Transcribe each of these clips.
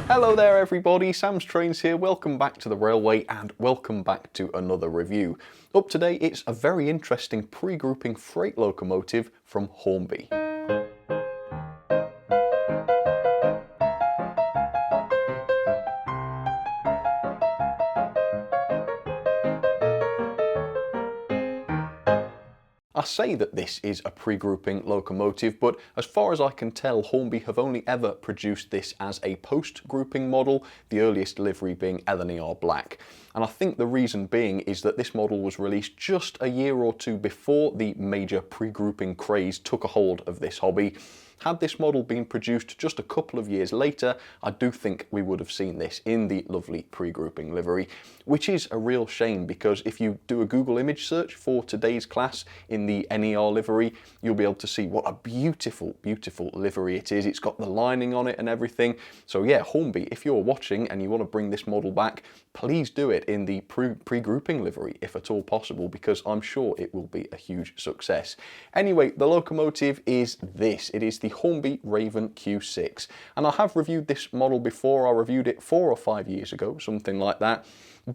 Hello there everybody, Sam's Trains here, welcome back to the railway and welcome back to another review. Up today it's a very interesting pre-grouping freight locomotive from Hornby. I say that this is a pre-grouping locomotive, but as far as I can tell, Hornby have only ever produced this as a post-grouping model, the earliest delivery being LNER Black. And I think the reason being is that this model was released just a year or two before the major pre-grouping craze took a hold of this hobby. Had this model been produced just a couple of years later, I do think we would have seen this in the lovely pre-grouping livery, which is a real shame because if you do a Google image search for today's class in the NER livery, you'll be able to see what a beautiful, beautiful livery it is. It's got the lining on it and everything. So yeah, Hornby, if you're watching and you want to bring this model back, please do it in the pre-grouping livery if at all possible, because I'm sure it will be a huge success. Anyway, the locomotive is this. It is the Hornby Raven Q6, and I have reviewed this model before. I reviewed it 4 or 5 years ago, something like that.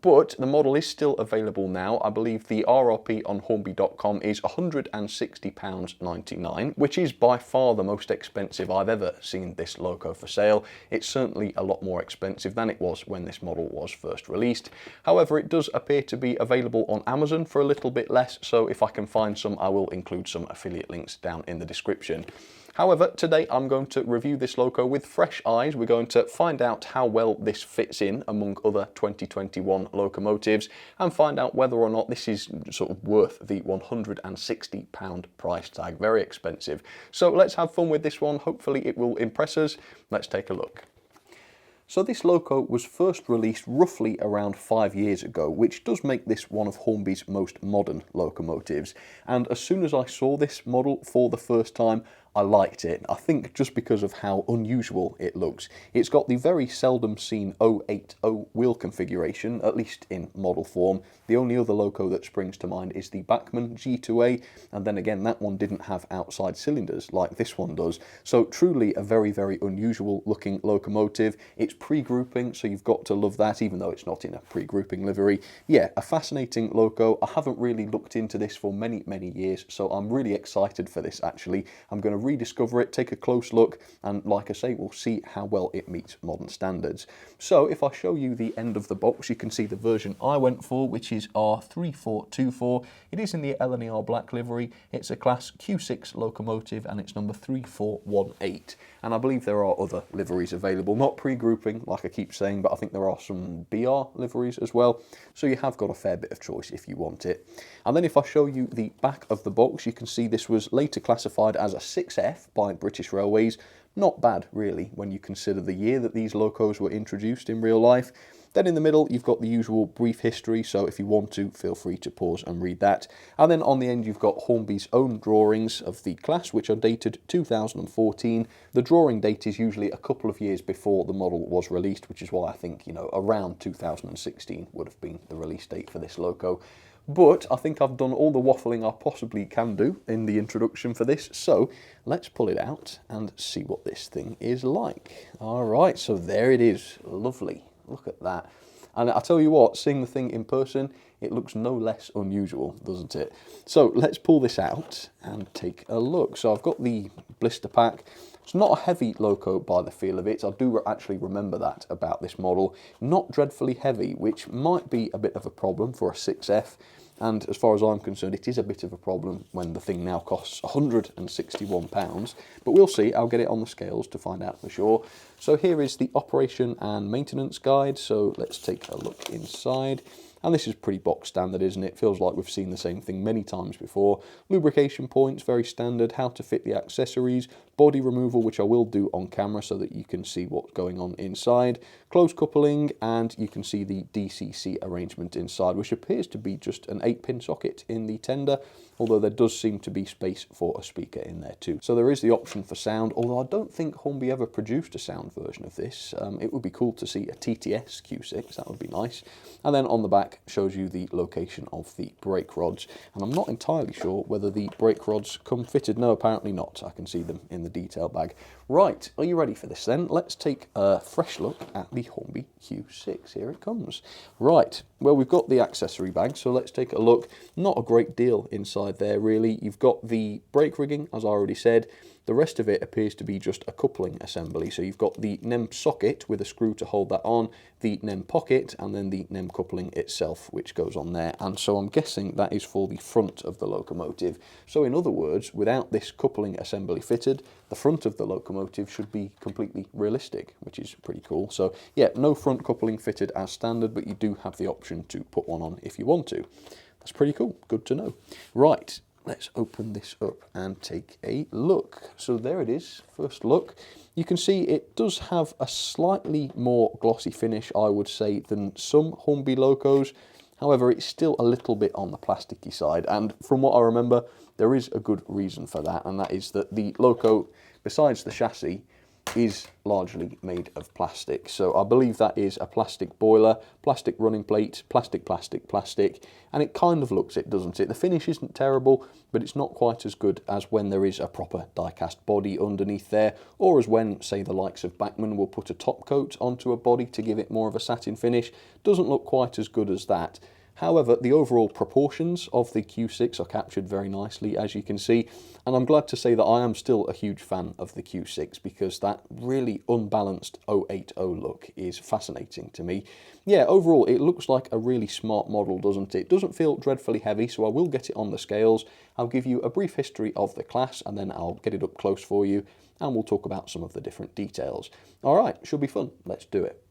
But the model is still available now. I believe the RRP on hornby.com is £160.99, which is by far the most expensive I've ever seen this loco for sale. It's certainly a lot more expensive than it was when this model was first released. However, it does appear to be available on Amazon for a little bit less, so if I can find some, I will include some affiliate links down in the description. However, today I'm going to review this loco with fresh eyes. We're going to find out how well this fits in among other 2021 locomotives and find out whether or not this is sort of worth the £160 price tag. Very expensive. So let's have fun with this one. Hopefully it will impress us. Let's take a look. So this loco was first released roughly around 5 years ago, which does make this one of Hornby's most modern locomotives. And as soon as I saw this model for the first time, I liked it. I think just because of how unusual it looks. It's got the very seldom seen 080 wheel configuration, at least in model form. The only other loco that springs to mind is the Bachmann G2A, and then again that one didn't have outside cylinders like this one does. So truly a very, very unusual looking locomotive. It's pre-grouping, so you've got to love that, even though it's not in a pre-grouping livery. Yeah, a fascinating loco. I haven't really looked into this for many, many years, so I'm really excited for this actually. I'm going to rediscover it, take a close look, and like I say, we'll see how well it meets modern standards. So if I show you the end of the box, you can see the version I went for, which is R3424. It is in the LNER Black livery. It's a Class Q6 locomotive and it's number 3418. And I believe there are other liveries available, not pre-grouping like I keep saying, but I think there are some BR liveries as well. So you have got a fair bit of choice if you want it. And then if I show you the back of the box, you can see this was later classified as a 6F by British Railways. Not bad really when you consider the year that these locos were introduced in real life. Then in the middle you've got the usual brief history, so if you want to, feel free to pause and read that. And then on the end you've got Hornby's own drawings of the class, which are dated 2014. The drawing date is usually a couple of years before the model was released, which is why I think, you know, around 2016 would have been the release date for this loco. But I think I've done all the waffling I possibly can do in the introduction for this, so let's pull it out and see what this thing is like. Alright, so there it is. Lovely. Look at that. And I tell you what, seeing the thing in person, it looks no less unusual, doesn't it? So let's pull this out and take a look. So I've got the blister pack. It's not a heavy loco by the feel of it. I do actually remember that about this model. Not dreadfully heavy, which might be a bit of a problem for a 6F. And as far as I'm concerned, it is a bit of a problem when the thing now costs £161. But we'll see. I'll get it on the scales to find out for sure. So here is the operation and maintenance guide. So let's take a look inside. And this is pretty box standard, isn't it? Feels like we've seen the same thing many times before. Lubrication points, very standard. How to fit the accessories. Body removal, which I will do on camera so that you can see what's going on inside. Close coupling, and you can see the DCC arrangement inside, which appears to be just an 8-pin socket in the tender, although there does seem to be space for a speaker in there too. So there is the option for sound, although I don't think Hornby ever produced a sound version of this. It would be cool to see a TTS Q6, that would be nice. And then on the back shows you the location of the brake rods, and I'm not entirely sure whether the brake rods come fitted. No, apparently not. I can see them in the the detail bag. Right, are you ready for this then? Let's take a fresh look at the Hornby Q6. Here it comes. Right, well, we've got the accessory bag, so let's take a look. Not a great deal inside there, really. You've got the brake rigging, as I already said. The rest of it appears to be just a coupling assembly. So you've got the NEM socket with a screw to hold that on, the NEM pocket, and then the NEM coupling itself, which goes on there. And so I'm guessing that is for the front of the locomotive. So in other words, without this coupling assembly fitted, the front of the locomotive should be completely realistic, which is pretty cool. So yeah, no front coupling fitted as standard, but you do have the option to put one on if you want to. That's pretty cool, good to know. Right. Let's open this up and take a look. So there it is, first look. You can see it does have a slightly more glossy finish, I would say, than some Hornby locos. However, it's still a little bit on the plasticky side. And from what I remember, there is a good reason for that. And that is that the loco, besides the chassis, is largely made of plastic. So I believe that is a plastic boiler, plastic running plate, plastic, and it kind of looks it, doesn't it? The finish isn't terrible, but it's not quite as good as when there is a proper die-cast body underneath there, or as when, say, the likes of Bachmann will put a top coat onto a body to give it more of a satin finish. Doesn't look quite as good as that. However, the overall proportions of the Q6 are captured very nicely, as you can see, and I'm glad to say that I am still a huge fan of the Q6 because that really unbalanced 080 look is fascinating to me. Yeah, overall, it looks like a really smart model, doesn't it? It doesn't feel dreadfully heavy, so I will get it on the scales. I'll give you a brief history of the class, and then I'll get it up close for you, and we'll talk about some of the different details. All right, should be fun. Let's do it.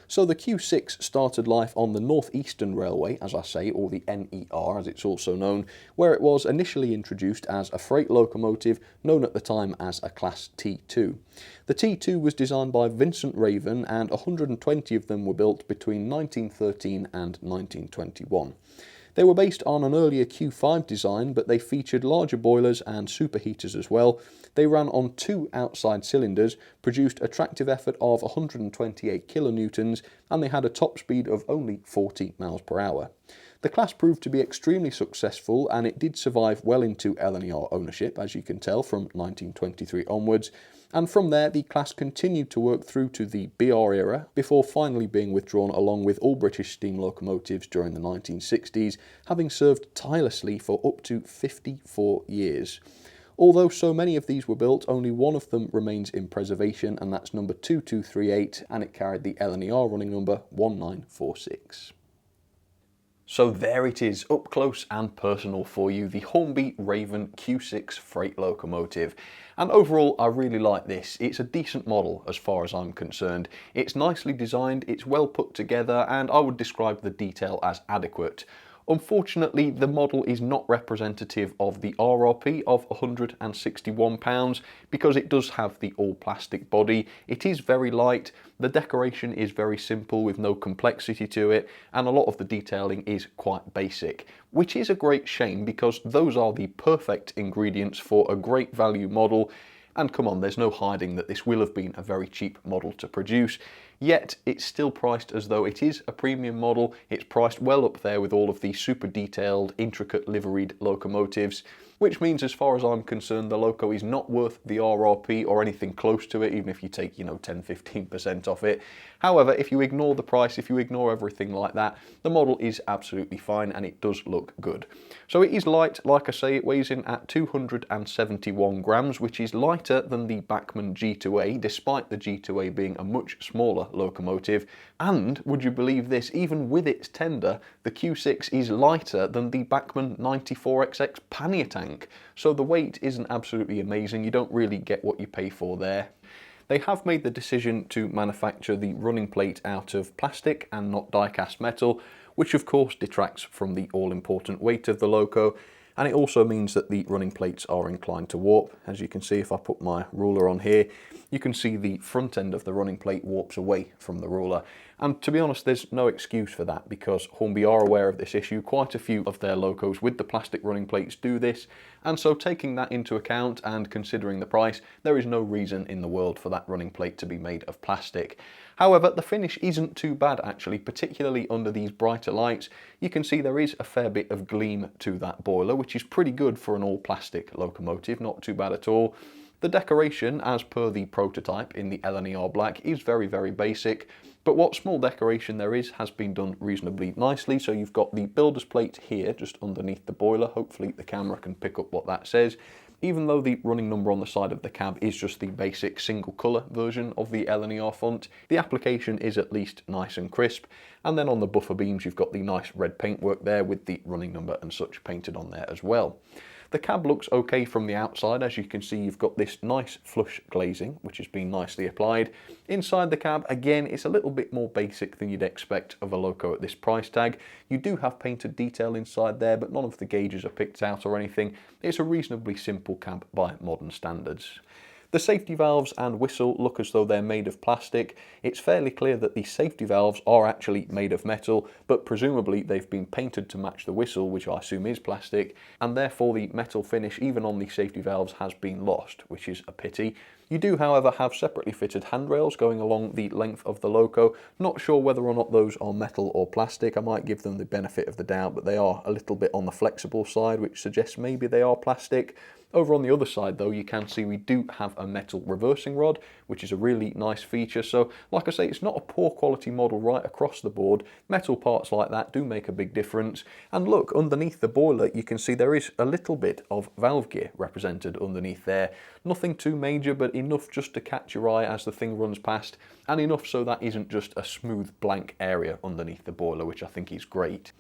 So the Q6 started life on the North Eastern Railway, as I say, or the NER as it's also known, where it was initially introduced as a freight locomotive known at the time as a Class T2. The T2 was designed by Vincent Raven, and 120 of them were built between 1913 and 1921. They were based on an earlier Q5 design, but they featured larger boilers and superheaters as well. They ran on 2 outside cylinders, produced a tractive effort of 128 kilonewtons, and they had a top speed of only 40 miles per hour. The class proved to be extremely successful, and it did survive well into LNER ownership, as you can tell, from 1923 onwards. And from there, the class continued to work through to the BR era, before finally being withdrawn along with all British steam locomotives during the 1960s, having served tirelessly for up to 54 years. Although so many of these were built, only one of them remains in preservation, and that's number 2238, and it carried the LNER running number 1946. So there it is, up close and personal for you, the Hornby Raven Q6 freight locomotive. And overall, I really like this. It's a decent model as far as I'm concerned. It's nicely designed, it's well put together, and I would describe the detail as adequate. Unfortunately, the model is not representative of the RRP of £161 because it does have the all-plastic body. It is very light, the decoration is very simple with no complexity to it, and a lot of the detailing is quite basic, which is a great shame because those are the perfect ingredients for a great value model. And come on, there's no hiding that this will have been a very cheap model to produce, yet it's still priced as though it is a premium model. It's priced well up there with all of the super detailed, intricate liveried locomotives, which means as far as I'm concerned, the loco is not worth the RRP or anything close to it, even if you take, 10-15% off it. However, if you ignore the price, if you ignore everything like that, the model is absolutely fine and it does look good. So it is light, like I say, it weighs in at 271 grams, which is lighter than the Bachmann G2A, despite the G2A being a much smaller locomotive. And, would you believe this, even with its tender, the Q6 is lighter than the Bachmann 94XX pannier tank. So the weight isn't absolutely amazing, you don't really get what you pay for there. They have made the decision to manufacture the running plate out of plastic and not die-cast metal, which of course detracts from the all-important weight of the loco, and it also means that the running plates are inclined to warp. As you can see, if I put my ruler on here, you can see the front end of the running plate warps away from the ruler. And to be honest, there's no excuse for that because Hornby are aware of this issue. Quite a few of their locos with the plastic running plates do this, and so taking that into account and considering the price, there is no reason in the world for that running plate to be made of plastic. However, the finish isn't too bad actually, particularly under these brighter lights. You can see there is a fair bit of gleam to that boiler, which is pretty good for an all-plastic locomotive, not too bad at all. The decoration, as per the prototype in the LNER black, is very, very basic, but what small decoration there is has been done reasonably nicely. So you've got the builder's plate here just underneath the boiler. Hopefully the camera can pick up what that says. Even though the running number on the side of the cab is just the basic single colour version of the LNER font, the application is at least nice and crisp. And then on the buffer beams you've got the nice red paintwork there with the running number and such painted on there as well. The cab looks okay from the outside. As you can see, you've got this nice flush glazing, which has been nicely applied. Inside the cab, again, it's a little bit more basic than you'd expect of a loco at this price tag. You do have painted detail inside there, but none of the gauges are picked out or anything. It's a reasonably simple cab by modern standards. The safety valves and whistle look as though they're made of plastic. It's fairly clear that the safety valves are actually made of metal, but presumably they've been painted to match the whistle, which I assume is plastic, and therefore the metal finish even on the safety valves has been lost, which is a pity. You do, however, have separately fitted handrails going along the length of the loco. Not sure whether or not those are metal or plastic. I might give them the benefit of the doubt, but they are a little bit on the flexible side, which suggests maybe they are plastic. Over on the other side though, you can see we do have a metal reversing rod, which is a really nice feature. So like I say, it's not a poor quality model right across the board. Metal parts like that do make a big difference. And look, underneath the boiler, you can see there is a little bit of valve gear represented underneath there. Nothing too major, but enough just to catch your eye as the thing runs past, and enough so that isn't just a smooth blank area underneath the boiler, which I think is great.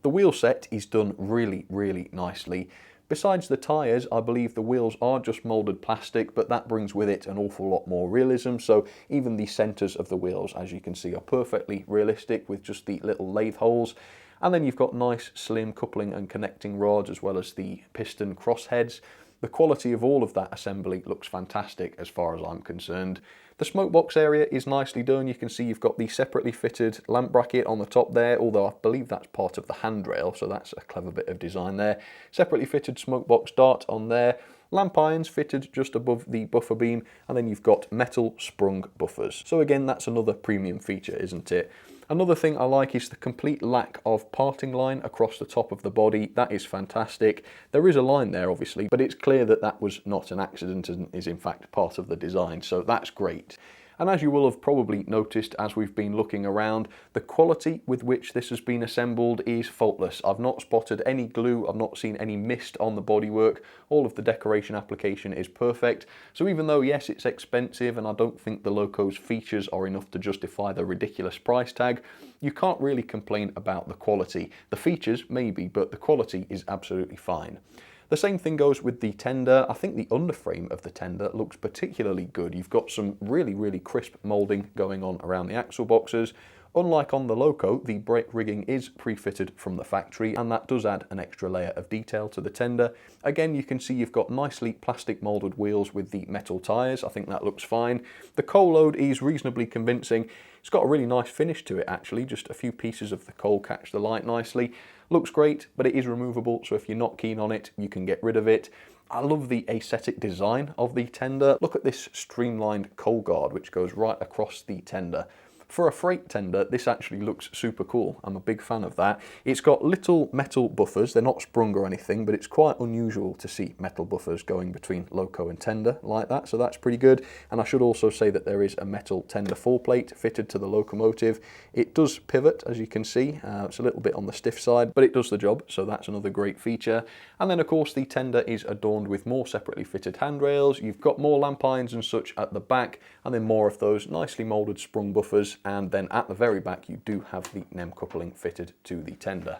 The wheel set is done really, really nicely. Besides the tyres, I believe the wheels are just moulded plastic, but that brings with it an awful lot more realism. So even the centres of the wheels, as you can see, are perfectly realistic with just the little lathe holes. And then you've got nice slim coupling and connecting rods, as well as the piston crossheads. The quality of all of that assembly looks fantastic as far as I'm concerned. The smoke box area is nicely done. You can see you've got the separately fitted lamp bracket on the top there, although I believe that's part of the handrail, so that's a clever bit of design there. Separately fitted smoke box dart on there. Lamp irons fitted just above the buffer beam, and then you've got metal sprung buffers. So again, that's another premium feature, isn't it? Another thing I like is the complete lack of parting line across the top of the body. That is fantastic. There is a line there obviously, but it's clear that that was not an accident and is in fact part of the design, so that's great. And as you will have probably noticed as we've been looking around, the quality with which this has been assembled is faultless. I've not spotted any glue, I've not seen any mist on the bodywork. All of the decoration application is perfect. So even though yes, it's expensive and I don't think the loco's features are enough to justify the ridiculous price tag, you can't really complain about the quality. The features maybe, but the quality is absolutely fine. The same thing goes with the tender. I think the underframe of the tender looks particularly good. You've got some really, really crisp moulding going on around the axle boxes. Unlike on the loco, the brake rigging is pre-fitted from the factory, and that does add an extra layer of detail to the tender. Again, you can see you've got nicely plastic moulded wheels with the metal tyres. I think that looks fine. The coal load is reasonably convincing. It's got a really nice finish to it actually. Just a few pieces of the coal catch the light nicely. Looks great, but it is removable, so if you're not keen on it, you can get rid of it. I love the aesthetic design of the tender. Look at this streamlined coal guard which goes right across the tender. For a freight tender, this actually looks super cool. I'm a big fan of that. It's got little metal buffers. They're not sprung or anything, but it's quite unusual to see metal buffers going between loco and tender like that, so that's pretty good. And I should also say that there is a metal tender full plate fitted to the locomotive. It does pivot, as you can see. It's a little bit on the stiff side, but it does the job, so that's another great feature. And then, of course, the tender is adorned with more separately fitted handrails. You've got more lamp irons and such at the back, and then more of those nicely moulded sprung buffers. And then at the very back you do have the NEM coupling fitted to the tender.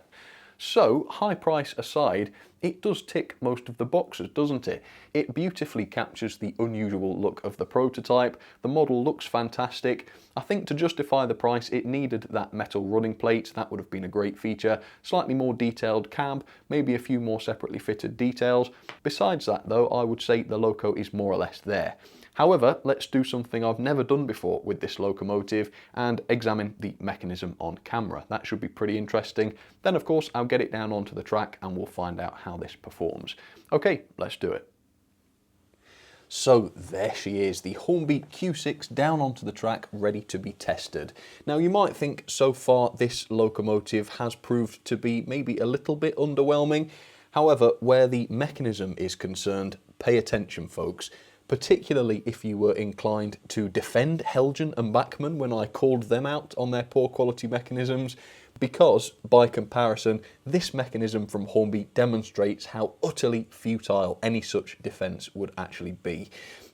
So, high price aside, it does tick most of the boxes, doesn't it? It beautifully captures the unusual look of the prototype. The model looks fantastic. I think to justify the price it needed that metal running plate. That would have been a great feature. Slightly more detailed cab, maybe a few more separately fitted details. Besides that though, I would say the loco is more or less there. However, let's do something I've never done before with this locomotive and examine the mechanism on camera. That should be pretty interesting. Then of course I'll get it down onto the track and we'll find out how this performs. Okay, let's do it. So there she is, the Hornby Q6 down onto the track, ready to be tested. Now you might think so far this locomotive has proved to be maybe a little bit underwhelming. However, where the mechanism is concerned, pay attention folks. particularly if you were inclined to defend Helgen and Bachmann when I called them out on their poor quality mechanisms, because, by comparison, this mechanism from Hornby demonstrates how utterly futile any such defence would actually be.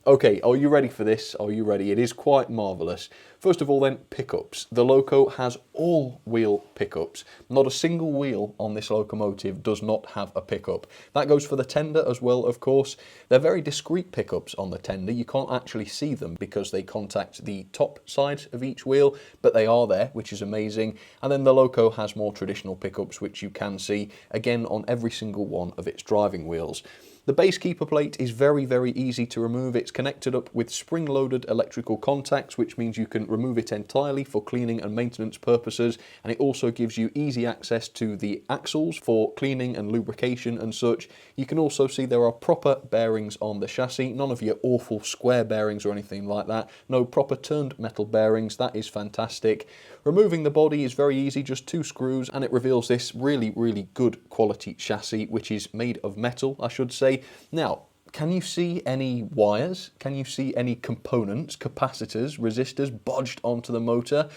Okay, are you ready for this? Are you ready? It is quite marvellous. First of all then, pickups. The loco has all wheel pickups. Not a single wheel on this locomotive does not have a pickup. That goes for the tender as well, of course. They're very discreet pickups on the tender. You can't actually see them because they contact the top side of each wheel, but they are there, which is amazing. And then the loco has more traditional pickups, which you can see, again, on every single one of its driving wheels. The base keeper plate is very, very easy to remove. It's connected up with spring-loaded electrical contacts, which means you can remove it entirely for cleaning and maintenance purposes, and it also gives you easy access to the axles for cleaning and lubrication and such. You can also see there are proper bearings on the chassis, none of your awful square bearings or anything like that. No, proper turned metal bearings. That is fantastic. Removing the body is very easy, just 2 screws, and it reveals this really, really good quality chassis, which is made of metal, I should say. Now, can you see any wires? Can you see any components, capacitors, resistors bodged onto the motor?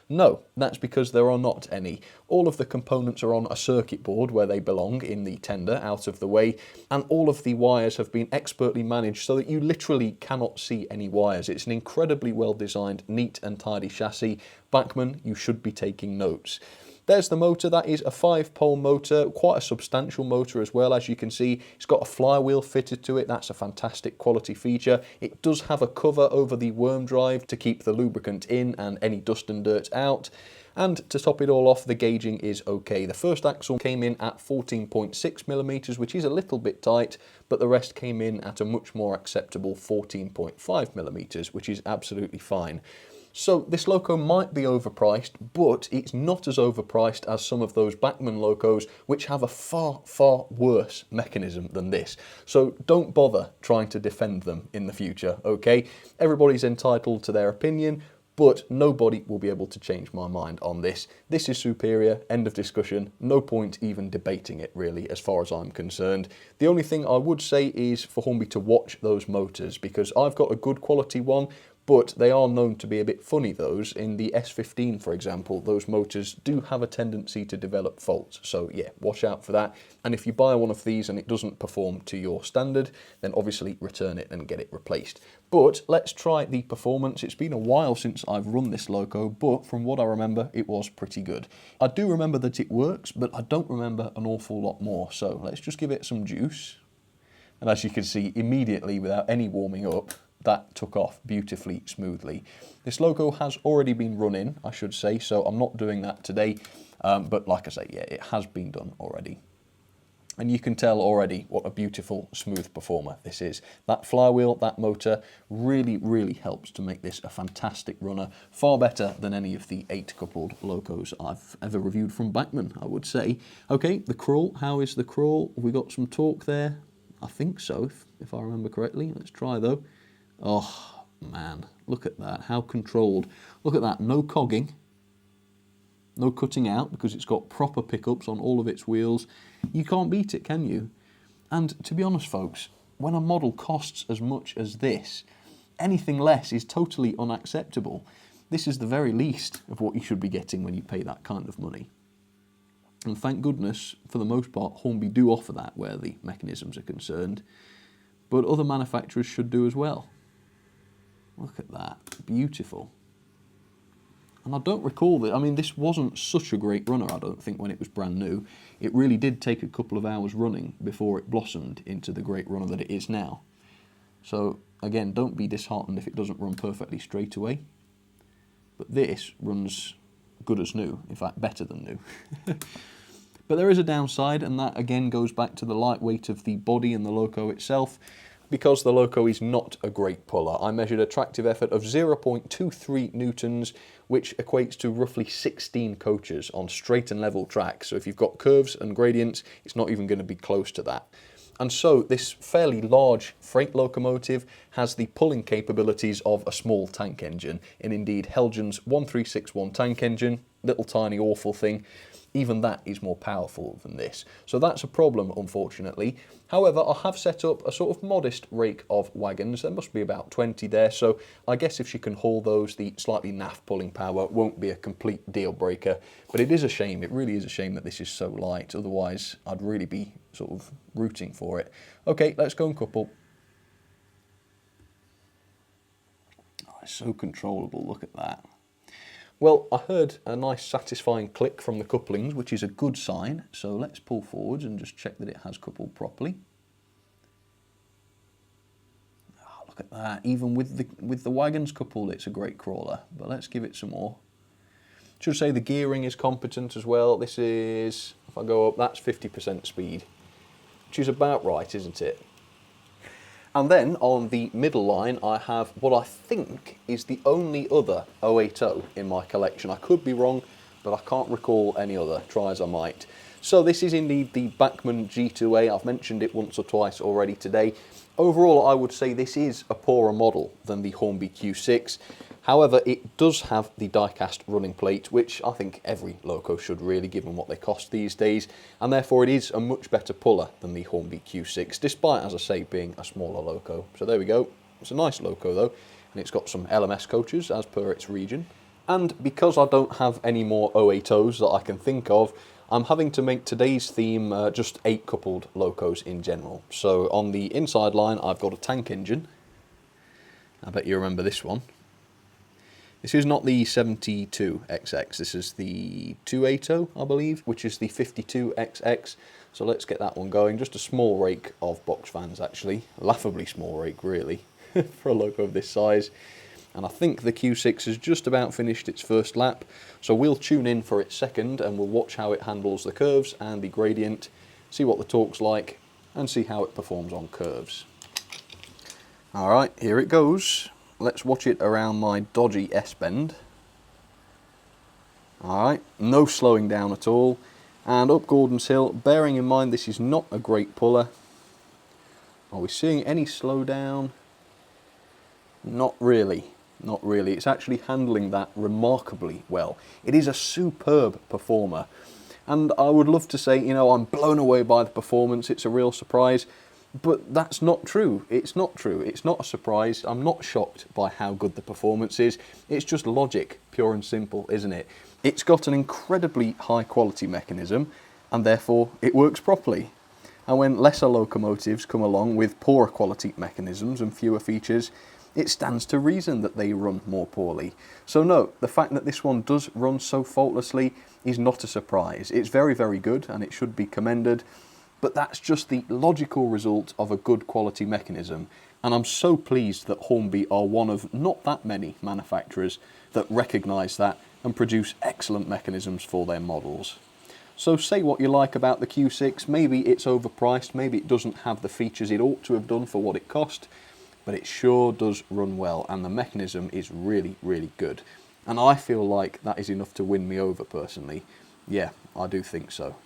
No, that's because there are not any. All of the components are on a circuit board where they belong in the tender, out of the way, and all of the wires have been expertly managed so that you literally cannot see any wires. It's an incredibly well designed, neat and tidy chassis. Bachmann, you should be taking notes. There's the motor. That is a 5-pole motor, quite a substantial motor as well. As you can see, it's got a flywheel fitted to it. That's a fantastic quality feature. It does have a cover over the worm drive to keep the lubricant in and any dust and dirt out. And to top it all off, the gauging is okay. The first axle came in at 14.6mm, which is a little bit tight, but the rest came in at a much more acceptable 14.5mm, which is absolutely fine. So this loco might be overpriced, but it's not as overpriced as some of those Bachmann locos, which have a far, far worse mechanism than this. So don't bother trying to defend them in the future, okay? Everybody's entitled to their opinion, but nobody will be able to change my mind on this. This is superior, end of discussion. No point even debating it, really, as far as I'm concerned. The only thing I would say is for Hornby to watch those motors, because I've got a good quality one, but they are known to be a bit funny, those. In the S15, for example, those motors do have a tendency to develop faults. So yeah, watch out for that. And if you buy one of these and it doesn't perform to your standard, then obviously return it and get it replaced. But let's try the performance. It's been a while since I've run this loco, but from what I remember, it was pretty good. I do remember that it works, but I don't remember an awful lot more. So let's just give it some juice. And as you can see, immediately, without any warming up, that took off beautifully smoothly. This loco has already been run in, I should say, so I'm not doing that today. But like I say, yeah, it has been done already. And you can tell already what a beautiful, smooth performer this is. That flywheel, that motor, really, really helps to make this a fantastic runner. Far better than any of the 8-coupled locos I've ever reviewed from Bachmann, I would say. Okay, the crawl. How is the crawl? Have we got some torque there? I think so, if I remember correctly. Let's try, though. Oh, man, look at that. How controlled. Look at that. No cogging. No cutting out, because it's got proper pickups on all of its wheels. You can't beat it, can you? And to be honest, folks, when a model costs as much as this, anything less is totally unacceptable. This is the very least of what you should be getting when you pay that kind of money. And thank goodness, for the most part, Hornby do offer that where the mechanisms are concerned. But other manufacturers should do as well. Look at that. Beautiful. And I don't recall that, I mean, this wasn't such a great runner, I don't think, when it was brand new. It really did take a couple of hours running before it blossomed into the great runner that it is now. So, again, don't be disheartened if it doesn't run perfectly straight away. But this runs good as new, in fact, better than new. But there is a downside, and that again goes back to the lightweight of the body and the loco itself. Because the loco is not a great puller, I measured a tractive effort of 0.23 newtons, which equates to roughly 16 coaches on straight and level tracks. So if you've got curves and gradients, it's not even going to be close to that. And so this fairly large freight locomotive has the pulling capabilities of a small tank engine, in indeed Helgen's 1361 tank engine, little tiny awful thing. Even that is more powerful than this. So that's a problem, unfortunately. However, I have set up a sort of modest rake of wagons. There must be about 20 there, so I guess if she can haul those, the slightly naff pulling power won't be a complete deal breaker. But it is a shame, it really is a shame that this is so light. Otherwise, I'd really be sort of rooting for it. Okay, let's go and couple. Oh, it's so controllable, look at that. Well, I heard a nice satisfying click from the couplings, which is a good sign. So let's pull forwards and just check that it has coupled properly. Oh, look at that. Even with the wagons coupled, it's a great crawler. But let's give it some more. Should say the gearing is competent as well. This is, if I go up, that's 50% speed, which is about right, isn't it? And then on the middle line, I have what I think is the only other 080 in my collection. I could be wrong, but I can't recall any other, try as I might. So this is indeed the Bachmann G2A. I've mentioned it once or twice already today. Overall, I would say this is a poorer model than the Hornby Q6. However, it does have the die-cast running plate, which I think every loco should really, given what they cost these days, and therefore it is a much better puller than the Hornby Q6, despite, as I say, being a smaller loco. So there we go. It's a nice loco though, and it's got some LMS coaches as per its region. And because I don't have any more 080s that I can think of, I'm having to make today's theme just 8 coupled locos in general. So on the inside line, I've got a tank engine. I bet you remember this one. This is not the 72XX, this is the 280, I believe, which is the 52XX. So let's get that one going. Just a small rake of box fans, actually. A laughably small rake, really, for a loco of this size. And I think the Q6 has just about finished its first lap. So we'll tune in for its second and we'll watch how it handles the curves and the gradient, see what the torque's like, and see how it performs on curves. All right, here it goes. Let's watch it around my dodgy S-bend. Alright, no slowing down at all. And up Gordon's Hill, bearing in mind this is not a great puller. Are we seeing any slowdown? Not really, not really. It's actually handling that remarkably well. It is a superb performer. And I would love to say, you know, I'm blown away by the performance, it's a real surprise. But that's not true. It's not true. It's not a surprise. I'm not shocked by how good the performance is. It's just logic, pure and simple, isn't it? It's got an incredibly high quality mechanism and therefore it works properly. And when lesser locomotives come along with poorer quality mechanisms and fewer features, it stands to reason that they run more poorly. So no, the fact that this one does run so faultlessly is not a surprise. It's very, very good and it should be commended. But that's just the logical result of a good quality mechanism. And I'm so pleased that Hornby are one of not that many manufacturers that recognise that and produce excellent mechanisms for their models. So say what you like about the Q6, maybe it's overpriced, maybe it doesn't have the features it ought to have done for what it cost, but it sure does run well and the mechanism is really, really good. And I feel like that is enough to win me over personally. Yeah, I do think so.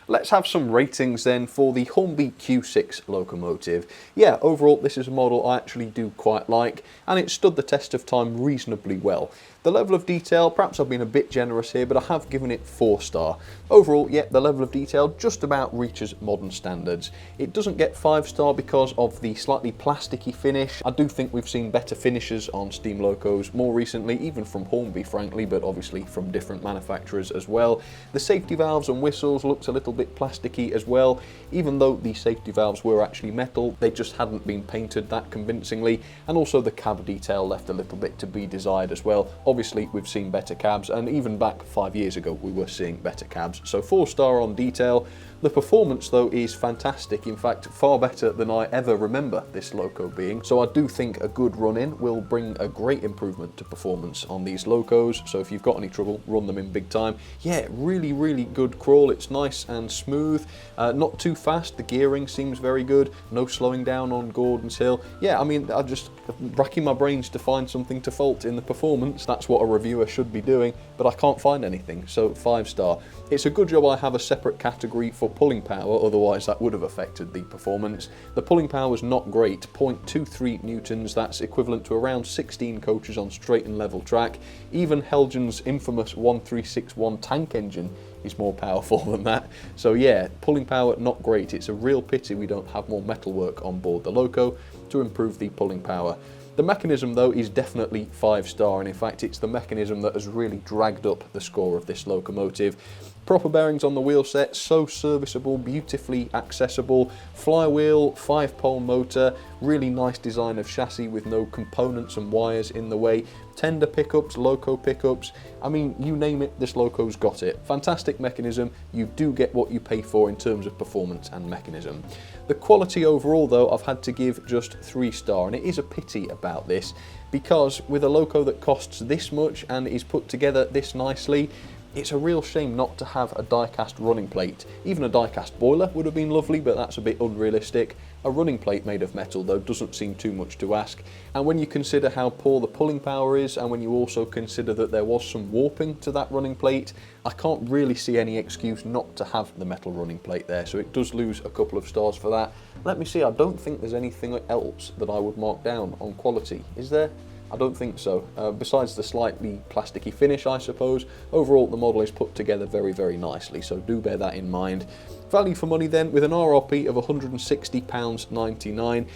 Let's have some ratings then for the Hornby Q6 locomotive. Yeah, overall this is a model I actually do quite like and it stood the test of time reasonably well. The level of detail, perhaps I've been a bit generous here, but I have given it 4-star. Overall, yeah, the level of detail just about reaches modern standards. It doesn't get 5-star because of the slightly plasticky finish. I do think we've seen better finishes on steam locos more recently, even from Hornby frankly, but obviously from different manufacturers as well. The safety valves and whistles looked a little bit plasticky as well. Even though the safety valves were actually metal, they just hadn't been painted that convincingly, and also the cab detail left a little bit to be desired as well. Obviously we've seen better cabs, and even back 5 years ago we were seeing better cabs, so 4-star on detail. The performance though is fantastic, in fact far better than I ever remember this loco being, so I do think a good run-in will bring a great improvement to performance on these locos, so if you've got any trouble, run them in big time. Yeah, really, really good crawl, it's nice and smooth, not too fast, the gearing seems very good, no slowing down on Gordon's Hill. Yeah, I mean, I'm just racking my brains to find something to fault in the performance. That's what a reviewer should be doing, but I can't find anything, so 5-star. It's a good job I have a separate category for pulling power, otherwise that would have affected the performance. The pulling power was not great, 0.23 newtons, that's equivalent to around 16 coaches on straight and level track. Even Helgen's infamous 1361 tank engine is more powerful than that. So yeah, pulling power not great. It's a real pity we don't have more metalwork on board the loco to improve the pulling power. The mechanism though is definitely 5-star, and in fact it's the mechanism that has really dragged up the score of this locomotive. Proper bearings on the wheel set, so serviceable, beautifully accessible. Flywheel, 5-pole motor, really nice design of chassis with no components and wires in the way. Tender pickups, loco pickups, I mean, you name it, this loco's got it. Fantastic mechanism, you do get what you pay for in terms of performance and mechanism. The quality overall though, I've had to give just 3-star, and it is a pity about this, because with a loco that costs this much and is put together this nicely, it's a real shame not to have a die-cast running plate. Even a die-cast boiler would have been lovely, but that's a bit unrealistic. A running plate made of metal though doesn't seem too much to ask. And when you consider how poor the pulling power is, and when you also consider that there was some warping to that running plate, I can't really see any excuse not to have the metal running plate there, so it does lose a couple of stars for that. Let me see, I don't think there's anything else that I would mark down on quality, is there? I don't think so. Besides the slightly plasticky finish, I suppose, overall the model is put together very, very nicely, so do bear that in mind. Value for money then, with an RRP of £160.99,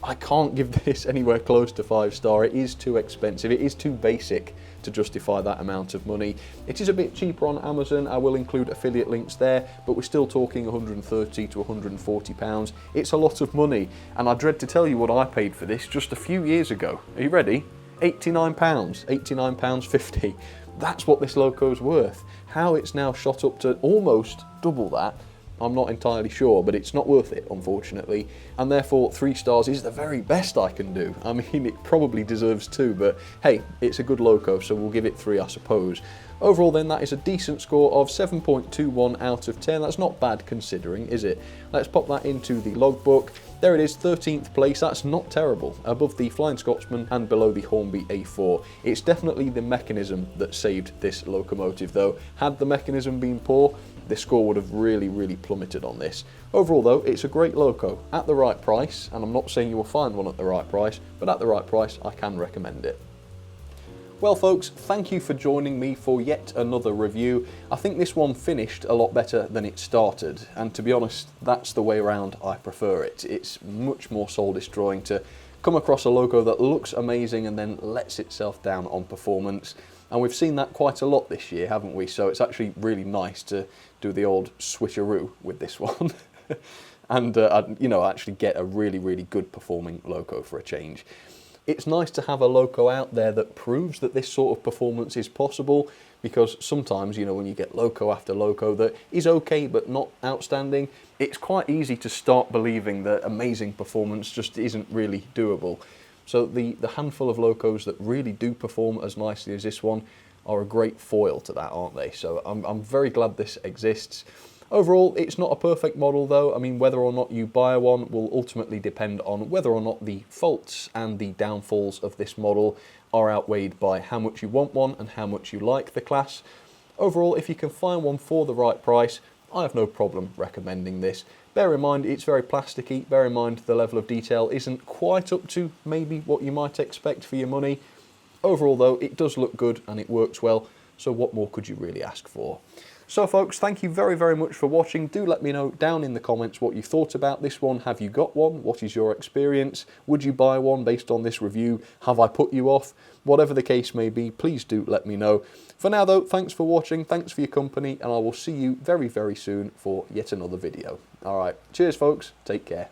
I can't give this anywhere close to 5-star. It is too expensive, it is too basic to justify that amount of money. It is a bit cheaper on Amazon, I will include affiliate links there, but we're still talking £130 to £140. It's a lot of money, and I dread to tell you what I paid for this just a few years ago. Are you ready? £89, £89.50. That's what this loco's worth. How it's now shot up to almost double that, I'm not entirely sure, but it's not worth it, unfortunately, and therefore 3 stars is the very best I can do. I mean, it probably deserves 2, but hey, it's a good loco, so we'll give it 3, I suppose. Overall then, that is a decent score of 7.21 out of 10. That's not bad considering, is it? Let's pop that into the logbook. There it is, 13th place. That's not terrible. Above the Flying Scotsman and below the Hornby A4. It's definitely the mechanism that saved this locomotive though. Had the mechanism been poor, the score would have really, really plummeted on this. Overall though, it's a great loco at the right price, and I'm not saying you will find one at the right price, but at the right price I can recommend it. Well folks, thank you for joining me for yet another review. I think this one finished a lot better than it started, and to be honest, that's the way around I prefer it. It's much more soul destroying to come across a loco that looks amazing and then lets itself down on performance. And we've seen that quite a lot this year, haven't we? So it's actually really nice to do the old switcheroo with this one. And you know, actually get a really, really good performing loco for a change. It's nice to have a loco out there that proves that this sort of performance is possible, because sometimes, you know, when you get loco after loco that is okay but not outstanding, it's quite easy to start believing that amazing performance just isn't really doable. So the handful of locos that really do perform as nicely as this one are a great foil to that, aren't they? So I'm very glad this exists. Overall, it's not a perfect model though. I mean, whether or not you buy one will ultimately depend on whether or not the faults and the downfalls of this model are outweighed by how much you want one and how much you like the class. Overall, if you can find one for the right price, I have no problem recommending this. Bear in mind it's very plasticky, bear in mind the level of detail isn't quite up to maybe what you might expect for your money. Overall though, it does look good and it works well, so what more could you really ask for? So folks, thank you very, very much for watching. Do let me know down in the comments what you thought about this one. Have you got one? What is your experience? Would you buy one based on this review? Have I put you off? Whatever the case may be, please do let me know. For now though, thanks for watching, thanks for your company, and I will see you very, very soon for yet another video. Alright, cheers folks, take care.